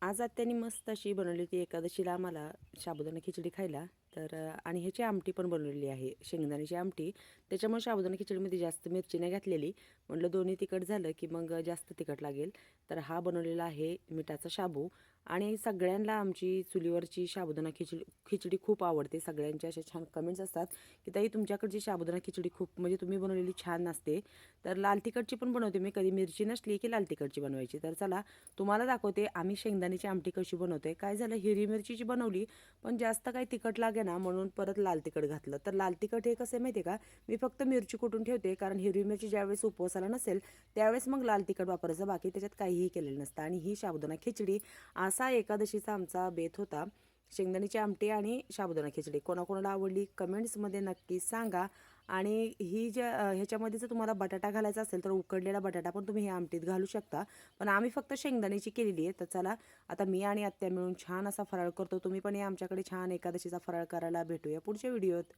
आज आत्यानी मस्त अशी बनवली होती एकादशीला आम्हाला साबुदाणा खिचडी खायला. आणि ह्याची आमटी पण बनवलेली आहे, शेंगदाण्याची आमटी. त्याच्यामुळे साबुदाणा खिचडीमध्ये जास्त मिरची नाही घातलेली. म्हटलं दोन्ही तिखट झालं की मग जास्त तिखट लागेल. तर हा बनवलेला आहे मिठाचा शाबू. आणि सगळ्यांना आमची चुलीवरची साबुदाणा खिचडी खूप आवडते. सगळ्यांच्या अशा छान कमेंट्स असतात की ताई तुमच्याकडची साबुदाणा खिचडी खूप म्हणजे तुम्ही बनवलेली छान असते. तर लाल तिखटची पण बनवते मी, कधी मिरची नसली की लाल तिखटची बनवायची. तर चला तुम्हाला दाखवते आम्ही शेंगदाण्याची आमटी कशी बनवते. काय झालं, हिरवी मिरचीची बनवली पण जास्त काही तिखट लागे ना म्हणून परत लाल तिखट घातलं. तर लाल तिखट हे कसं आहे माहिती आहे का, मी फक्त मिरची कुटून ठेवते, कारण हिरवी मिरची ज्यावेळेस उपवासाला नसेल त्यावेळेस मग लाल तिखट वापरायचं, बाकी त्याच्यात काहीही केलेलं नसतं. आणि ही साबुदाणा खिचडी असा एकादशीचा आमचा बेत होता. शेंगदाण्याची आमटी आणि साबुदाणा खिचडी कोणाकोणाला आवडली कमेंट्समध्ये नक्की सांगा. आणि ही ज्या ह्याच्यामध्ये जर तुम्हाला बटाटा घालायचा असेल तर उकडलेला बटाटा पण तुम्ही ह्या आमटीत घालू शकता. पण आम्ही फक्त शेंगदाण्याची केलेली आहे. तर चला आता मी आणि आत्या मिळून छान असा फराळ करतो. तुम्ही पण या आमच्याकडे छान एकादशीचा फराळ करायला. भेटूया पुढच्या व्हिडिओत.